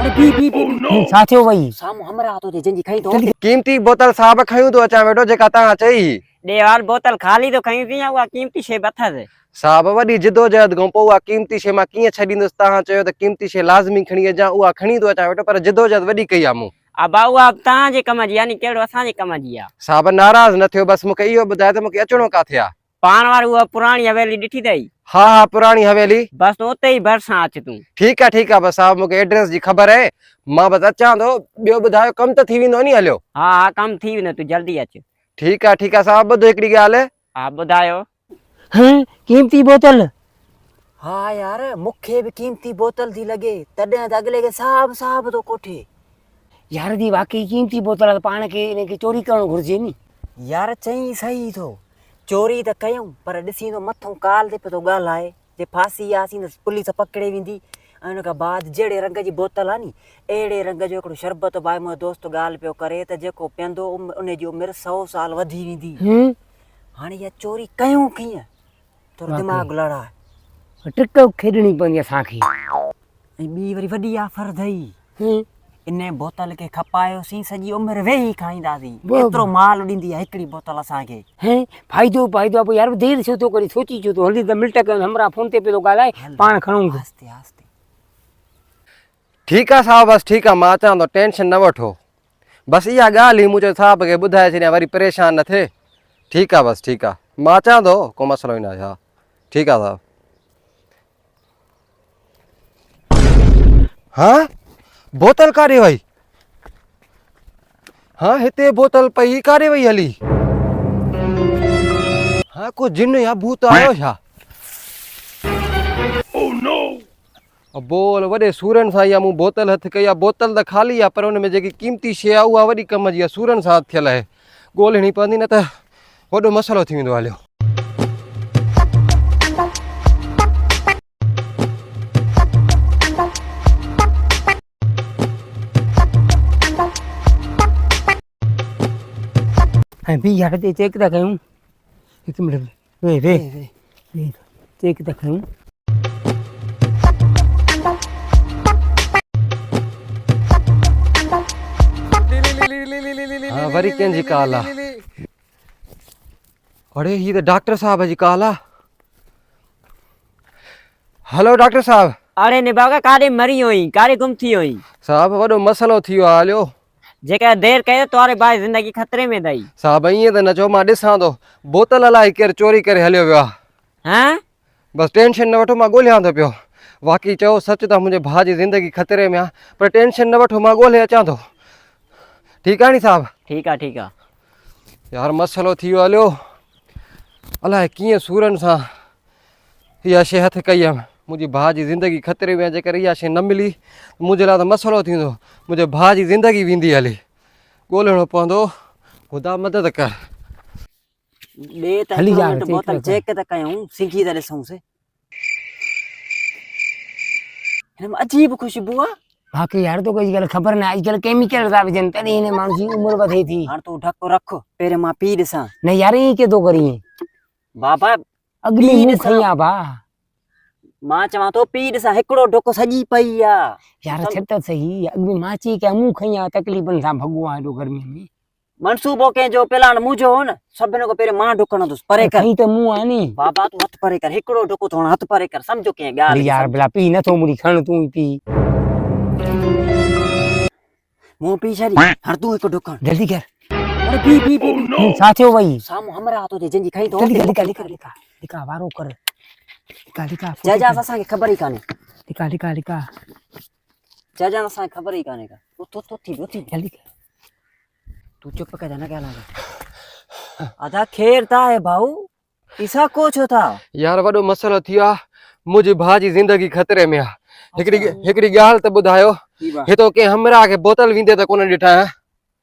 अरे बी छा थियो भाई? साम्हूं हमरा तो जे जंजी खई तो कीमती बोतल साहब खयूं तो अचा वेठो जेका तव्हां चई। देवाल बोतल खाली तो खई थी उहा कीमती शे बथस। साहब वॾी जिदोजहद खां पोइ उहा कीमती शइ मां कीअं छॾींदुसि? तव्हां चयो त कीमती शइ लाज़मी खणी अचां, उहा खणी थो अचां वेठो, पर जिदोजहद वॾी कई आहे मूं। अबा उहा तव्हांजे कम जी यानी केड़ो असांजे कम जी आ। साहब नाराज़ न थियो, बस मूंखे इहो ॿुधाए त मूंखे अचणो काथे आहे। पाण वारी उहा पुराणी हवेली ॾिठी अथई? हा हा पुराणी हवेली। बस उते ई भरिसां अच तूं। ठीक है बस साहब मूंखे एड्रेस जी ख़बर है, मां बस अचां थो। ॿियो ॿुधायो कम त थी वेंदो नी? हलियो हाँ कम थी वेंदो, तूं जल्दी अच। ठीक है साहब ॿुधो हिकिड़ी ॻाल्हि। हा ॿुधायो। हैं कीमती बोतल? हाँ यार मुखे भी कीमती बोतल थी लगे, तॾहिं त अगले के साहब साहब तो कोठे। यार दी वाकई कीमती बोतल पाण के इनके चोरी करणु घुरिजे नी। यार चई सही थो, चोरी त कयूं पर ॾिसी तो मथों काल ते पियो ॻाल्हाए, जे फांसी आसीं त पुलिस पकड़े वेंदी। ऐं उन खां बाद जहिड़े रंग जी बोतल आहे नी, अहिड़े रंग जो हिकिड़ो शरबत भाई मुंहिंजो दोस्त ॻाल्हि पियो करे त जेको पीअंदो उन जी उमिरि 100 साल वधी वेंदी। हाणे इहा चोरी कयूं कीअं? थोरो दिमाग़ लड़ा। ट्रिक खेॾणी पवंदी असांखे। ऐं ॿी वरी वॾी आफर अथई, इन बोतल खे खपायोसीं सॼी उमिरि वेही खाईंदासीं, एतिरो माल ॾींदी आहे हिकिड़ी बोतल असांखे। हैं फ़ाइदो आहे पोइ यार देरि छो थो करे, सोची छो थो? हल्दी त मिल्ट कयो, हमरा फोन ते पियो ॻाल्हाए, पाण खणूं। आस्ते आस्ते ठीक है साहब, बस ठीक है, मां अचां थो, टेंशन न वठो। बस इहा ॻाल्हि ई मुंहिंजो साहब खे ॿुधाए छॾियां, वरी परेशान न थिए। ठीक है बस ठीक है, मां अचां थो, को मसलो ई न आहे। हा ठीक है साहब। हाँ बोतल काॾे वई? हाँ हिते बोतल पई, काॾे वई हली? हाँ को जिन या भूत आयो छा? बोल वॾे सूरन सां इहा मूं बोतल हथ कई आहे। बोतल त ख़ाली आहे पर हुन में जेकी कीमती शइ आहे उहा वॾी कम जी आहे, सूरन सां थियल आहे। ॻोल्हणी पवंदी न त वॾो मसइलो थी वेंदो। हलियो ऐं बी यार ते चेक था कयूं। हिकु मिनट वे चेक था कयूं। हाँ वरी कंहिंजी कॉल आहे? अरे ही तो डॉक्टर साहब जी कॉल आहे। हेलो डॉक्टर साहब। अरे निभागा काॾे मरी हुई, काॾे गुम थी हुई? साहब वॾो मसइलो थी वियो आहे। हलियो जेका देर कयो तोरे भाई जिंदगी खतरे में अथई। साहब ईअं त न चओ, मां ॾिसां थो बोतल अलाए केरु चोरी करे हलियो वियो आहे। हाँ बस टेंशन न वठो, मां ॻोल्हियां थो पियो। वाकई चओ सच त मुंहिंजे भाउ जी ज़िंदगी खतरे में आहे, पर टेंशन न वठो, मां ॻोल्हे अचां थो। ठीकु आहे नी साहब? ठीक है। यार मसइलो थी वियो। हलियो अलाए कीअं सूरन सां इहा शइ हथ कई आहे। मुंहिंजी भाउ जी ज़िंदगी खतरे में आहे, जेकर इहा शइ न मिली मुंहिंजे लाइ त मसइलो थींदो, मुंहिंजे भाउ जी ज़िंदगी वेंदी। हली ॻोल्हणो पवंदो, ख़ुदा मदद कर। ॿे त हली यार, बोतल चेक त कयूं, सिंघी त ॾिसूंसि। हिन में अजीब खुशबू आहे। बाक़ी यार तो कोई ख़बर न, अॼुकल्ह केमिकल था विझनि, तॾहिं हिन माण्हू जी उमिरि वधे थी। हाणे तूं ढक रख, पहिरियों मां पी ॾिसां। न यार ईअं कीअं थो करीं? बाबा अग्नि मुंहुं खई आहे भा। मां चवां थो पी ॾिसां, हिकिड़ो ढुक सॼी पई आहे। यार छॾ त सही, अग्नि मां अची के मुंहुं खई आहे, तकलीफ़ुनि सां भॻो आहे हेॾो गर्मीअ में। मनसूबो कंहिंजो प्लान मुंहिंजो हो न, सभिनि खां पहिरियों मां ढुकणंदुसि। परे कर। खई त मुंहुं आहे नी बाबा, तूं हथ परे कर, हिकिड़ो ढुक थोरो हथ परे कर, सम्झो कीअं ॻाल्हि। यार भला पी नथो मुड़ी, खण तूं पी। मूं पी छॾी, हाणे तूं हिकु ढुक जल्दी कर। अरे पी छा थियो भाई? साम्हूं हमरा तो जंहिंजी खई तो लिका वारो कर। लिका जजा असांखे ख़बर ई कान्हे। लिका जजा असांखे ख़बर ई कान्हे का। तो थी जल्दी कर। तू चुप कर, न ॻाल्हाए। आधा खेर था है भाऊ, इसा को छो था? यार वॾो मसइलो थी वियो आहे, मुंहिंजे भाउ जी ज़िंदगी खतरे में आहे। हिकिड़ी ॻाल्हि त ॿुधायो, हितो कंहिं हमरा खे बोतल वेंदे त कोन ॾिठा?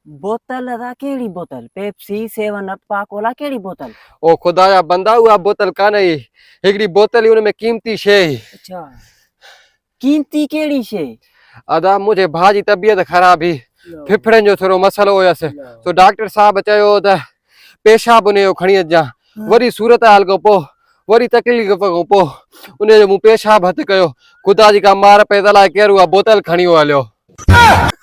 बोतल अदा केड़ी बोतल? पेप्सी, 7 अप, कोला केड़ी बोतल? ओ खुदा जा बंदा, उहा बोतल कान्हे, हिकिड़ी बोतल ही, उनमें कीमती शइ। अच्छा कीमती केड़ी शइ? अदा मुंहिंजे भाउ जी तबियत ख़राब हुई, फिफड़नि जो थोरो मसइलो हुयसि, तो डॉक्टर साहब चयो त पेशाब उनजो खणी अचां। वरी सूरत हाल खां पोइ, वरी तकलीफ़ खां पोइ उनजो मूं पेशाब हथ कयो। ख़ुदा जी का मार पए त अलाए केरु उहा बोतल खणी वियो। हलियो थे